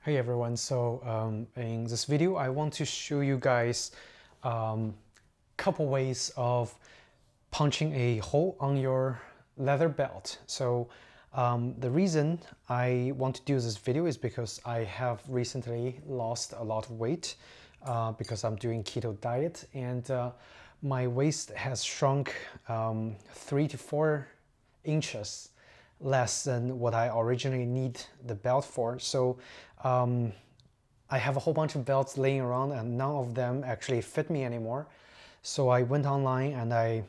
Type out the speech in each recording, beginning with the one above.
Hey everyone, in this video I want to show you guys couple ways of punching a hole on your leather belt. The reason I want to do this video is because I have recently lost a lot of weight because I'm doing keto diet, and my waist has shrunk 3 to 4 inches less than what I originally need the belt for. I have a whole bunch of belts laying around and none of them actually fit me anymore. So I went online and I,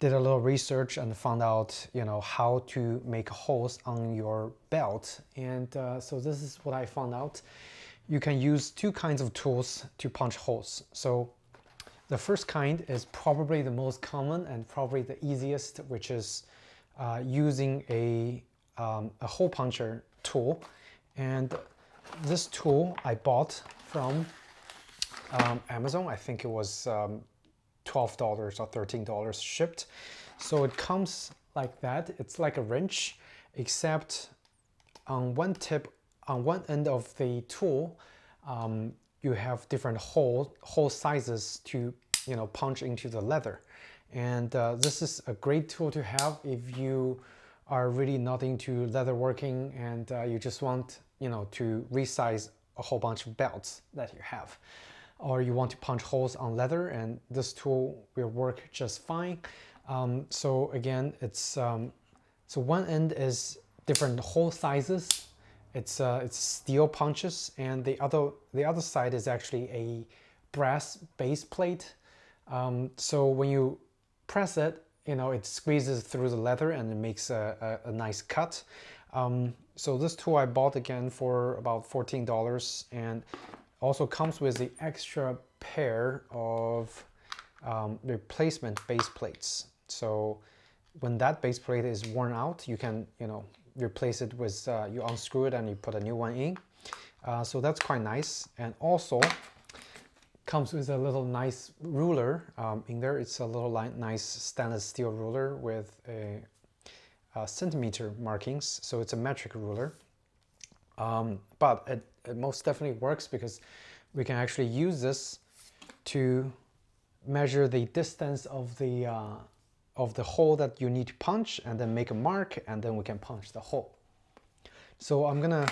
did a little research and found out, how to make holes on your belt. And so this is what I found out. You can use two kinds of tools to punch holes. So the first kind is probably the most common and probably the easiest, which is using a hole puncher tool. And this tool I bought from Amazon. I think it was $12 or $13 shipped. So it comes like that. It's like a wrench, except on one end of the tool, you have different hole sizes to punch into the leather. And this is a great tool to have if you are really not into leatherworking and you just want to resize a whole bunch of belts that you have, or you want to punch holes on leather, and this tool will work just fine. So again, it's so one end is different hole sizes. It's steel punches, and the other side is actually a brass base plate. So when you press it, it squeezes through the leather and it makes a nice cut. So this tool I bought again for about $14, and also comes with the extra pair of replacement base plates. So when that base plate is worn out, you can replace it with, you unscrew it and you put a new one in. So that's quite nice. And also comes with a little nice ruler in there. It's a little nice stainless steel ruler with a centimeter markings, so it's a metric ruler. But it most definitely works because we can actually use this to measure the distance of the hole that you need to punch, and then make a mark, and then we can punch the hole. So I'm gonna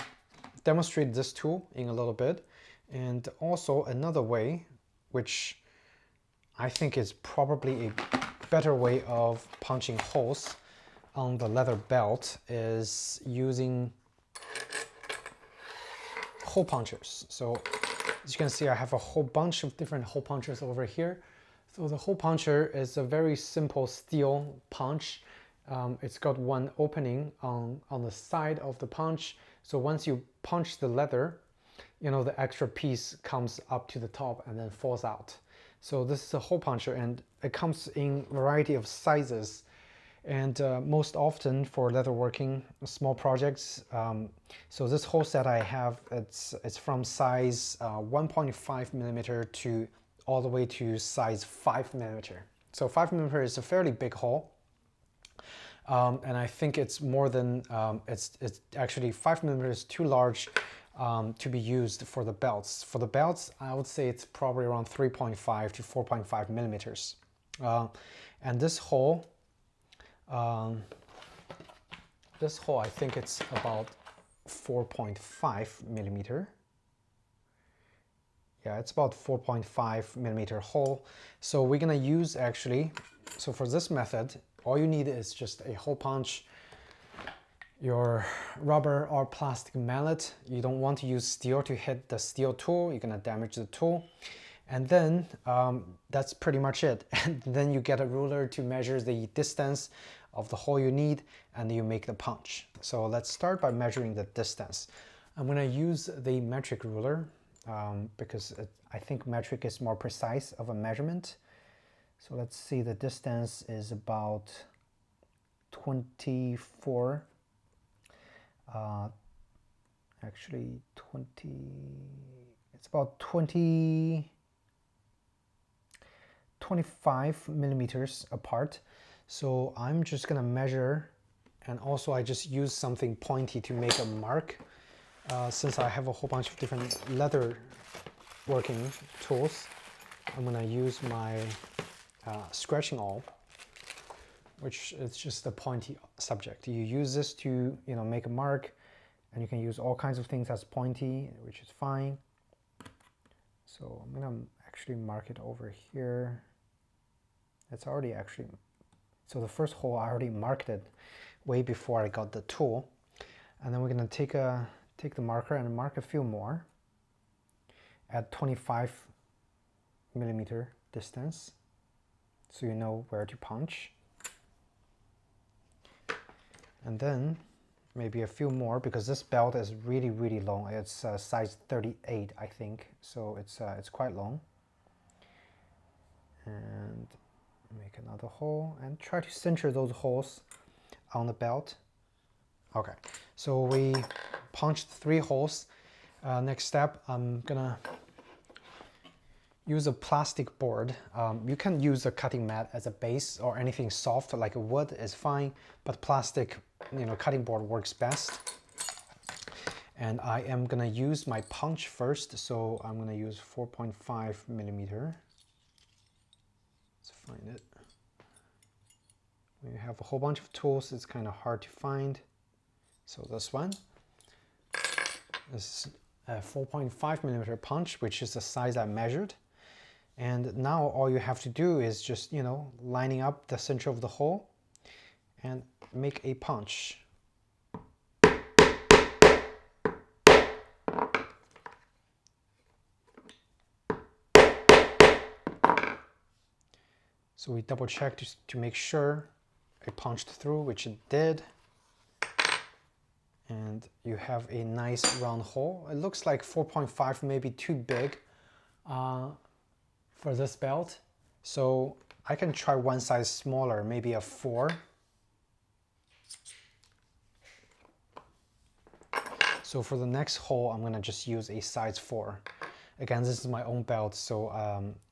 demonstrate this tool in a little bit. And also another way, which I think is probably a better way of punching holes on the leather belt, is using hole punchers. So as you can see, I have a whole bunch of different hole punchers over here. So the hole puncher is a very simple steel punch. It's got one opening on the side of the punch. So once you punch the leather, the extra piece comes up to the top and then falls out. So this is a hole puncher, and it comes in a variety of sizes. And most often for leatherworking small projects, so this whole set I have, it's from size 1.5 millimeter to all the way to size 5 millimeter. So 5 millimeter is a fairly big hole. And I think it's more than, it's actually 5 millimeters too large to be used for the belts. For the belts, I would say it's probably around 3.5 to 4.5 millimeters. And this hole, I think it's about 4.5 millimeter. Yeah, it's about 4.5 millimeter hole. So we're gonna use actually, so for this method, all you need is just a hole punch, your rubber or plastic mallet. You don't want to use steel to hit the steel tool. You're gonna damage the tool. And then that's pretty much it. And then you get a ruler to measure the distance of the hole you need, and you make the punch. So let's start by measuring the distance. I'm gonna use the metric ruler because I think metric is more precise of a measurement. So let's see, the distance is about 24, actually 20, it's about 25 millimeters apart. So I'm just gonna measure, and also I just use something pointy to make a mark. Since I have a whole bunch of different leather working tools, I'm gonna use my scratching awl, which is just a pointy subject. You use this to, make a mark, and you can use all kinds of things as pointy, which is fine. So I'm gonna actually mark it over here. It's already actually, so the first hole I already marked it way before I got the tool. And then we're gonna take the marker and mark a few more at 25mm distance, so you know where to punch. And then maybe a few more, because this belt is really, really long. It's size 38, I think, so it's quite long. And make another hole and try to center those holes on the belt. Okay, so we punched 3 holes. Next step, I'm gonna use a plastic board. You can use a cutting mat as a base, or anything soft like a wood is fine, but plastic, cutting board works best. And I am gonna use my punch first, so I'm gonna use 4.5mm. Let's find it. When you have a whole bunch of tools, it's kind of hard to find. So this one, this is a 4.5mm punch, which is the size I measured. And now all you have to do is just, lining up the center of the hole and make a punch. So we double check to make sure it punched through, which it did. And you have a nice round hole. It looks like 4.5, maybe too big for this belt. So I can try one size smaller, maybe a 4. So for the next hole, I'm gonna just use a size 4. Again, this is my own belt, so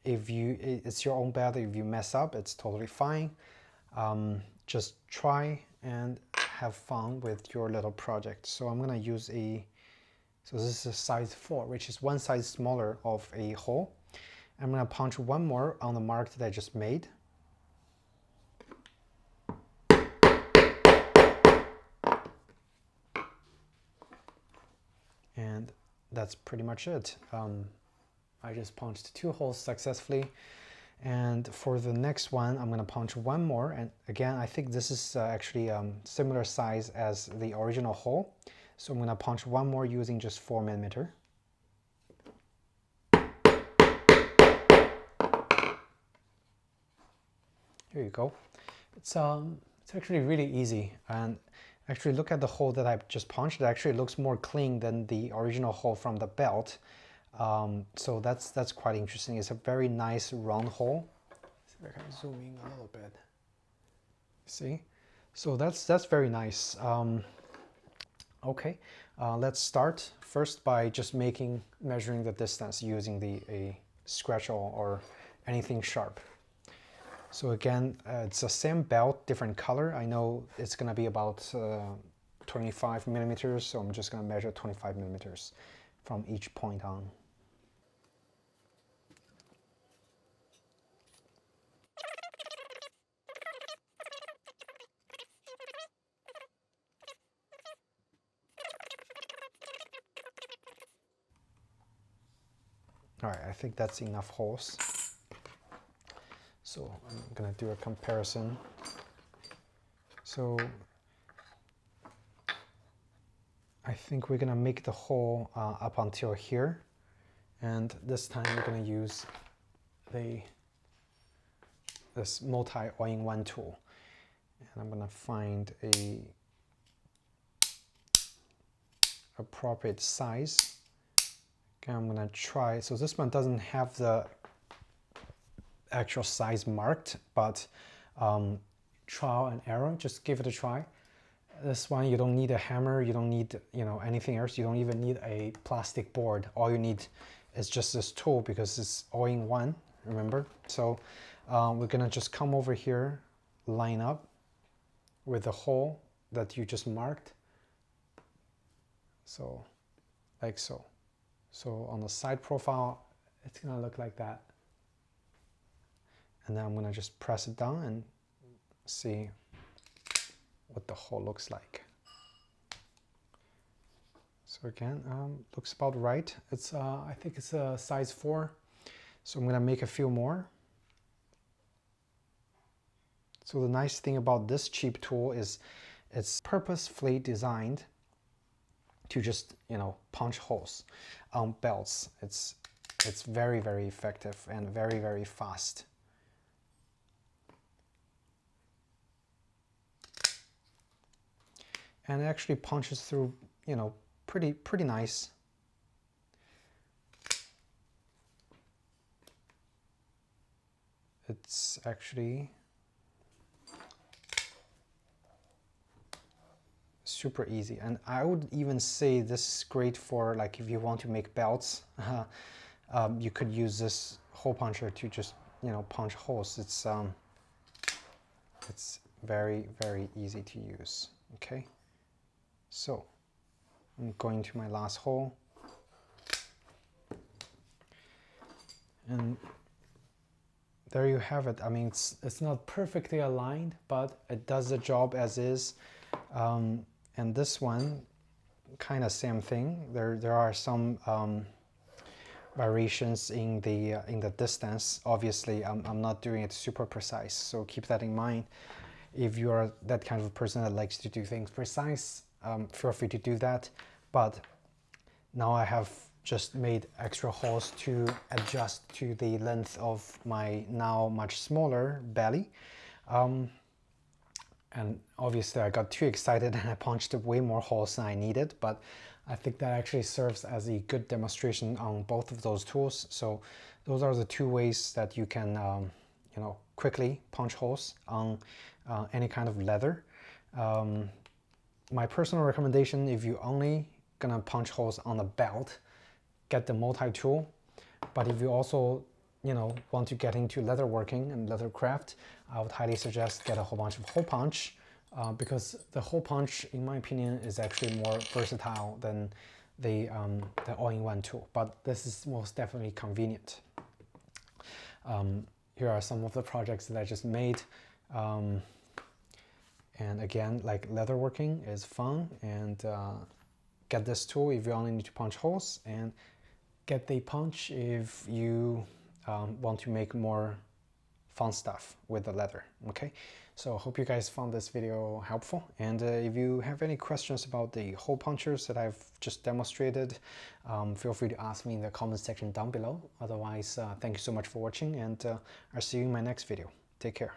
it's your own belt. If you mess up, it's totally fine. Just try and have fun with your little project. So I'm gonna use so this is a size 4, which is one size smaller of a hole. I'm gonna punch one more on the mark that I just made. And that's pretty much it. I just punched 2 holes successfully. And for the next one, I'm gonna punch one more. And again, I think this is actually similar size as the original hole. So I'm gonna punch one more using just 4mm. Here you go. It's actually really easy. And actually look at the hole that I just punched. It actually looks more clean than the original hole from the belt. So that's quite interesting. It's a very nice round hole. See if I can zoom in a little bit. See? So that's very nice. Okay, let's start first by just measuring the distance using a scratch awl or anything sharp. So again, it's the same belt, different color. I know it's gonna be about 25mm, so I'm just gonna measure 25mm from each point on. All right, I think that's enough holes. So I'm gonna do a comparison. So I think we're gonna make the hole up until here. And this time we're gonna use this multi all-in-one tool. And I'm gonna find a appropriate size. Okay, I'm gonna try, so this one doesn't have the actual size marked, but trial and error, just give it a try. This one, you don't need a hammer, you don't need anything else, you don't even need a plastic board. All you need is just this tool because it's all in one, remember? So we're gonna just come over here, line up with the hole that you just marked. So like so. So on the side profile, it's gonna look like that. And then I'm gonna just press it down and see what the hole looks like. So again, looks about right. It's I think it's a size 4. So I'm gonna make a few more. So the nice thing about this cheap tool is it's purposefully designed to just, you know, punch holes on belts. It's very, very effective and very, very fast. And it actually punches through, you know, pretty nice. It's actually super easy, and I would even say this is great for like if you want to make belts. You could use this hole puncher to just, you know, punch holes. It's very, very easy to use. Okay, so I'm going to my last hole, and there you have it. I mean, it's not perfectly aligned, but it does the job as is. And this one, kind of same thing. There are some variations in the distance. Obviously, I'm not doing it super precise, so keep that in mind. If you are that kind of a person that likes to do things precise, feel free to do that. But now I have just made extra holes to adjust to the length of my now much smaller belly. And obviously I got too excited and I punched way more holes than I needed, but I think that actually serves as a good demonstration on both of those tools. So those are the two ways that you can, you know, quickly punch holes on any kind of leather. My personal recommendation, if you only gonna punch holes on the belt, get the multi-tool. But if you also, you know, want to get into leather working and leather craft, I would highly suggest get a whole bunch of hole punch, because the hole punch, in my opinion, is actually more versatile than the all-in-one tool. But this is most definitely convenient. Here are some of the projects that I just made. And again, like leather working is fun, and get this tool if you only need to punch holes, and get the punch if you want to make more fun stuff with the leather. Okay, so I hope you guys found this video helpful, and if you have any questions about the hole punchers that I've just demonstrated, feel free to ask me in the comment section down below. Otherwise, thank you so much for watching, and I'll see you in my next video. Take care.